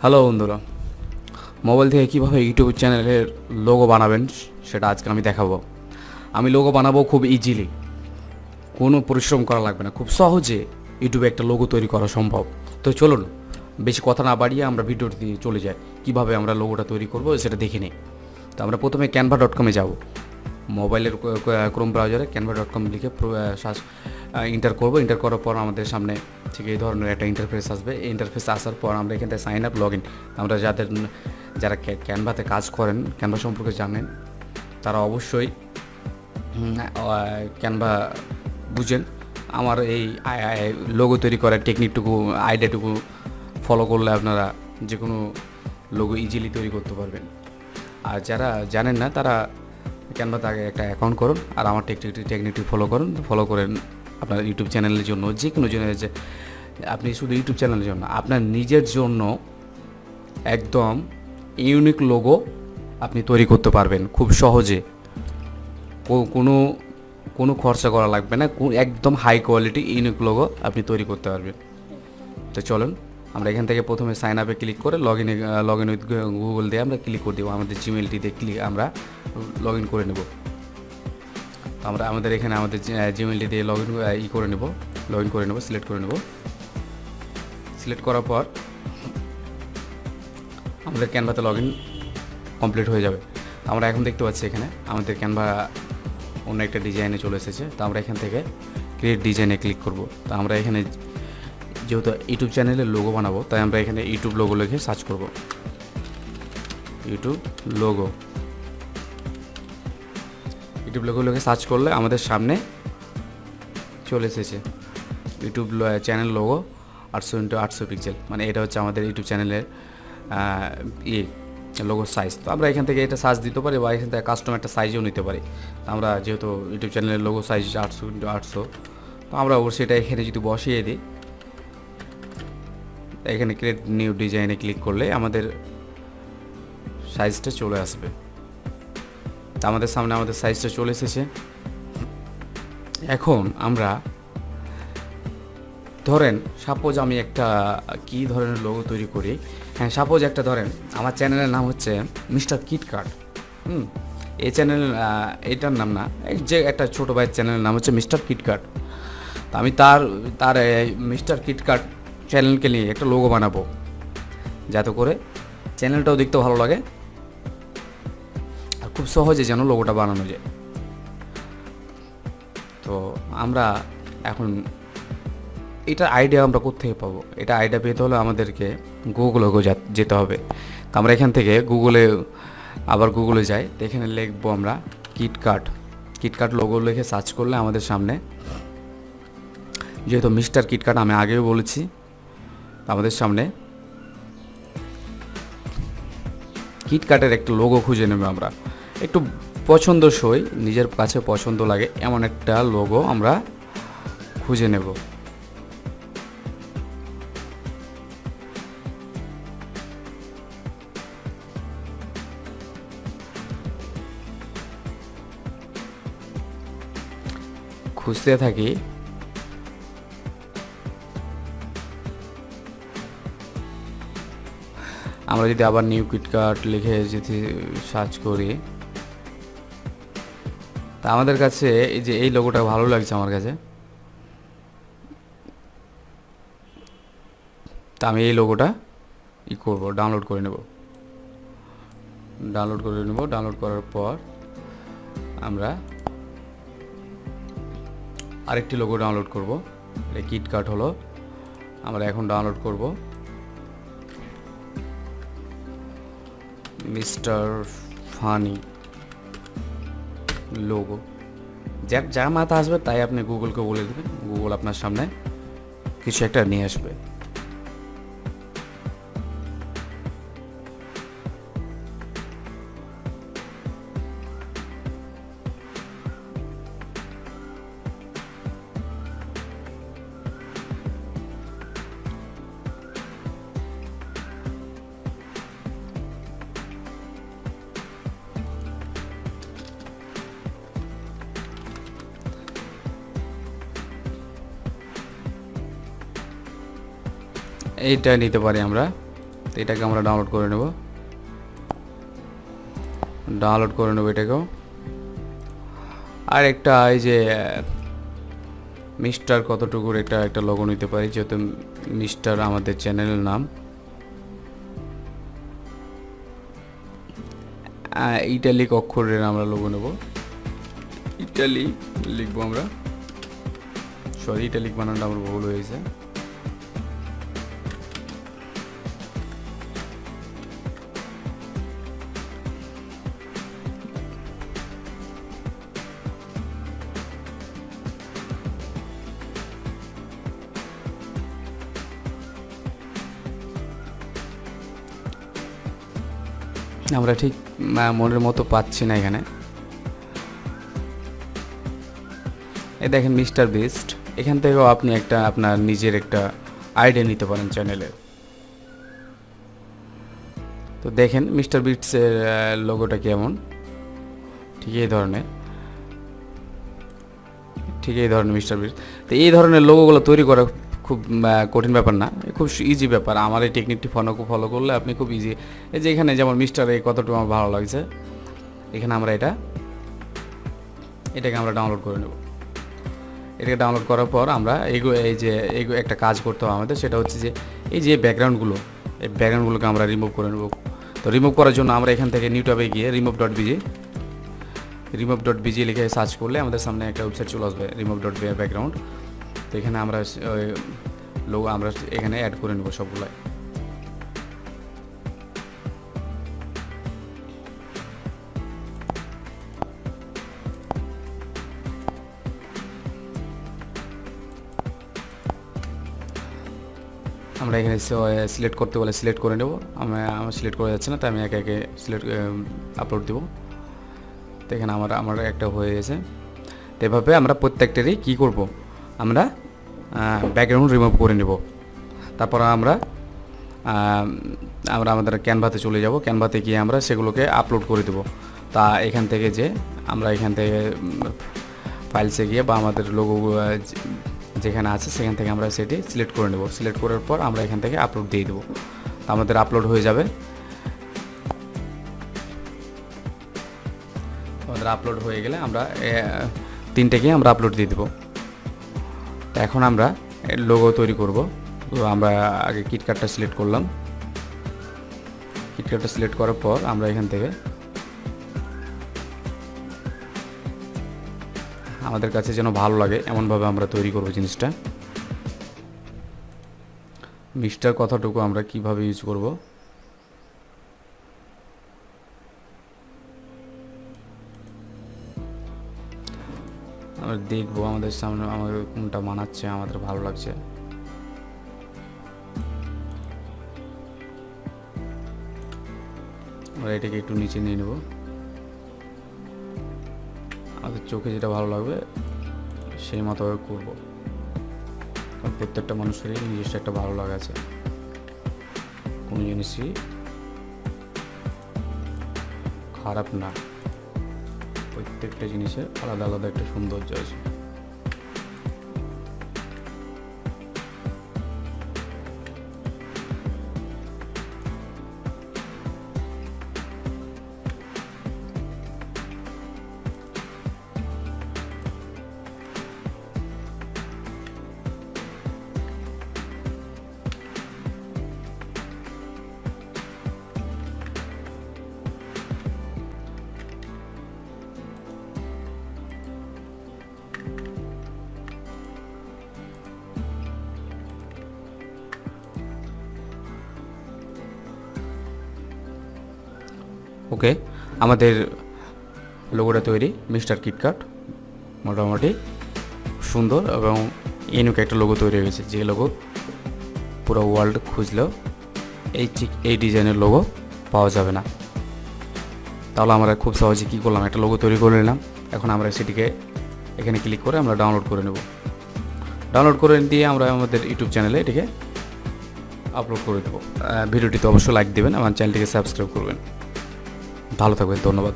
Hello বন্ধুরা, mobile থেকে কীভাবে ইউটিউব চ্যানেলের লোগো বানাবেন সেটা আজকে আমি দেখাবো। আমি লোগো বানাবো খুব ইজিলি, কোনো পরিশ্রম করা লাগবে না, খুব সহজে ইউটিউবে একটা লোগো তৈরি করা সম্ভব। তো চলুন বেশি কথা না বাড়িয়ে আমরা ভিডিওটি দিয়ে চলে যাই, কীভাবে আমরা লোগোটা তৈরি করবো সেটা দেখে নিই। তো আমরা প্রথমে canva.com যাব, মোবাইলের ক্রোম ব্রাউজারে canva.com লিখে সার্চ এন্টার করবো। এন্টার করার পর আমাদের সামনে ঠিক এই ধরনের একটা ইন্টারফেস আসবে। এই ইন্টারফেস আসার পর আমরা এখান থেকে সাইন আপ লগ ইন, আমরা যারা ক্যানভাতে কাজ করেন, ক্যানভা সম্পর্কে জানেন, তারা অবশ্যই ক্যানভা বুঝেন। আমার এই লোগো তৈরি করার টেকনিকটুকু, আইডিয়াটুকু ফলো করলে আপনারা যে কোনো লোগো ইজিলি তৈরি করতে পারবেন। আর যারা জানেন না তারা ক্যানভাতে আগে একটা অ্যাকাউন্ট করুন আর আমার টেকনিকটি ফলো করেন আপনার ইউটিউব চ্যানেলের জন্য, যে কোনো জন্য, যে আপনি শুধু ইউটিউব চ্যানেলের জন্য, আপনার নিজের জন্য একদম ইউনিক লোগো আপনি তৈরি করতে পারবেন খুব সহজে। কোনো খরচা করা লাগবে না, একদম হাই কোয়ালিটি ইউনিক লোগো আপনি তৈরি করতে পারবেন। তো চলুন আমরা এখান থেকে প্রথমে সাইন আপে ক্লিক করে লগ ইন উইথ গুগল দিয়ে আমরা ক্লিক করে দেবো। আমাদের জিমেলটি দিয়ে আমরা লগ ইন করে নেব। তো আমরা আমাদের এখানে আমাদের জিমেলটি দিয়ে লগ ইন করে নেব, সিলেক্ট করে নেব। সিলেক্ট করার পর আমাদের ক্যানভাতে লগ ইন কমপ্লিট হয়ে যাবে। আমরা এখন দেখতে পাচ্ছি এখানে আমাদের ক্যানভা অন্য একটা ডিজাইনে চলে এসেছে। তো আমরা এখান থেকে ক্রিয়েট ডিজাইনে ক্লিক করব। তো আমরা এখানে যেহেতু ইউটিউব চ্যানেলের লোগো বানাবো, তাই আমরা এখানে ইউটিউব লোগো লিখে সার্চ করব। ইউটিউব লোগো লিখে সার্চ করলে আমাদের সামনে চলে এসেছে YouTube channel logo 800x800 pixel, মানে এটা হচ্ছে আমাদের ইউটিউব চ্যানেলের লোগো সাইজ। তো আমরা এখান থেকে এটা সাইজ দিতে পারি বা এখান থেকে কাস্টম একটা সাইজও নিতে পারি। তো আমরা যেহেতু ইউটিউব চ্যানেলের লোগো সাইজ 800x800, তো আমরা সেটা এখানে যদি বসিয়ে দিই, এখানে ক্রিয়েট নিউ ডিজাইনে ক্লিক করলে আমাদের সাইজটা চলে আসবে। তো আমাদের সামনে আমাদের সাইজটা চলে এসেছে। এখন আমরা ধরেন সাপোজ আমি একটা কী ধরনের লোগো তৈরি করি, হ্যাঁ সাপোজ একটা ধরেন আমার চ্যানেলের নাম হচ্ছে মিস্টার কিটকাট। এই চ্যানেল, এটার নাম না, যে একটা ছোটো ভাইয়ের চ্যানেলের নাম হচ্ছে মিস্টার কিটকাট। তো আমি তার মিস্টার কিটকাট চ্যানেলকে নিয়ে একটা লোগো বানাবো, যাতে করে চ্যানেলটাও দেখতে ভালো লাগে আর খুব সহজে যেন লোগোটা বানানো যায়। তো আমরা এখন এটার আইডিয়া আমরা কোত্থেকে পাবো? এটা আইডিয়া পেতে হলে আমাদেরকে গুগলে যেতে হবে। তো আমরা এখান থেকে গুগলে যাই। এখানে লিখবো আমরা কিটকাট লোগো লিখে সার্চ করলে আমাদের সামনে, যেহেতু মিস্টার কিটকাট আমি আগেও বলেছি, আমাদের সামনে কিটকাটের একটা লোগো খুঁজে নেব। আমরা একটু পছন্দসই, নিজের কাছে পছন্দ লাগে এমন একটা লোগো আমরা খুঁজে নেব। খুঁজতে থাকি, আমরা যদি আবার নিউ কিটকাট লিখে যদি সার্চ করি, তা আমাদের কাছে এই যে এই লোগোটা ভালো লাগছে আমার কাছে, তা আমি এই লোগোটা করবো, ডাউনলোড করে নেব। ডাউনলোড করার পর আমরা আরেকটি লোগো ডাউনলোড করব। এটা কিটকাট হলো, আমরা এখন ডাউনলোড করব মিস্টার ফানি লোগো। যা মাথা আসবে তাই আপনি গুগলকে বলে দেবেন, গুগল আপনার সামনে কিছু একটা নিয়ে আসবে। এইটা নিতে পারি আমরা, তো এটাকে আমরা ডাউনলোড করে নেব এটাকেও। আর একটা এই যে মিস্টার কতটুকুর একটা লোগো নিতে পারি, যেহেতু মিস্টার আমাদের চ্যানেলের নাম। ইটালিক অক্ষরের আমরা লোগো নেব, ইটালি লিখবো আমরা, সরি ইটালিক বানানটা আমার ভুল হয়েছে। আমরা ঠিক মনের মতো পাচ্ছি না এখানে। এই দেখেন মিস্টার বিস্ট, এখান থেকেও আপনি আপনার নিজের একটা আইডিয়া নিতে পারেন চ্যানেলে। তো দেখেন মিস্টার বিস্টের লোগোটা কেমন, ঠিক এই ধরনের মিস্টার বিস্ট। তো এই ধরনের লোগোগুলো তৈরি করা খুব কঠিন ব্যাপার না, খুব ইজি ব্যাপার। আমার এই টেকনিকটি ফলো করলে আপনি খুব ইজি। এই যে এখানে যেমন মিস্টার এই কতটুকু আমার ভালো লাগছে, এখানে আমরা এটাকে আমরা ডাউনলোড করে নেব। এটাকে ডাউনলোড করার পর আমরা এই যে একটা কাজ করতে হবে আমাদের, সেটা হচ্ছে যে এই যে ব্যাকগ্রাউন্ডগুলোকে আমরা রিমুভ করে নেব। তো রিমুভ করার জন্য আমরা এখান থেকে নিউ ট্যাবে গিয়ে রিমুভ.bg লিখে সার্চ করলে আমাদের সামনে একটা ওয়েবসাইট চলে আসবে, রিমুভ.ব্যাকগ্রাউন্ড। তো এখানে আমরা লোগো আমরা এখানে অ্যাড করে নেব সবগুলো। আমরা এখানে সিলেক্ট করতে বলে সিলেক্ট করে নেব। আমার সিলেক্ট করা যাচ্ছে না, তাই আমি একে একে আপলোড দেবো। তো এখানে আমার একটা হয়ে গেছে। তো এভাবে আমরা প্রত্যেকটারই কী করব, আমরা ব্যাকগ্রাউন্ড রিমুভ করে নেব। তারপর আমরা আমাদের ক্যানভাতে চলে যাব। ক্যানভাতে গিয়ে আমরা সেগুলোকে আপলোড করে দেব। তা এখান থেকে ফাইলসে গিয়ে বা আমাদের লোগো যেখানে আছে সেখান থেকে আমরা সেটি সিলেক্ট করে নেব। সিলেক্ট করার পর আমরা এখান থেকে আপলোড দিয়ে দেবো। তো আমাদের আপলোড হয়ে যাবে। আমাদের আপলোড হয়ে গেলে আমরা তিনটেকে আমরা আপলোড দিয়ে দেবো। তো এখন আমরা লোগো তৈরি করব। তো আমরা আগে কিটকাটটা সিলেক্ট করলাম। কিটকাটটা সিলেক্ট করার পর আমরা এখান থেকে আমাদের কাছে যেন ভালো লাগে এমনভাবে আমরা তৈরি করব জিনিসটা। মিস্টার কথাটুকু আমরা কিভাবে ইউজ করব, আমরা দেখবো আমাদের সামনে আমাদের কোনটা মানাচ্ছে, আমাদের ভালো লাগছে। আমরা এটাকে একটু নিচে নিয়ে নেব। আমাদের চোখে যেটা ভালো লাগবে সেই মতো করব। প্রত্যেকটা মানুষেরই নিজস্ব একটা ভালো লাগা আছে, কোনো জিনিসই খারাপ না, প্রত্যেকটা জিনিসের আলাদা আলাদা একটা সৌন্দর্য আছে। ওকে, আমাদের লোগোটা তৈরি। মিস্টার কিটকাট মোটামুটি সুন্দর এবং ইউনিক একটা লোগো তৈরি হয়ে গেছে, যে লোগো পুরো ওয়ার্ল্ড খুঁজলেও এই ডিজাইনের লোগো পাওয়া যাবে না। তাহলে আমরা খুব সহজে কী করলাম, একটা লোগো তৈরি করে নিলাম। এখন আমরা সেটিকে এখানে ক্লিক করে আমরা ডাউনলোড করে নেব। ডাউনলোড করে দিয়ে আমরা আমাদের ইউটিউব চ্যানেলে এটিকে আপলোড করে দেবো। ভিডিওটিতে অবশ্যই লাইক দেবেন, আমার চ্যানেলটিকে সাবস্ক্রাইব করবেন। ভালো থাকবেন, ধন্যবাদ।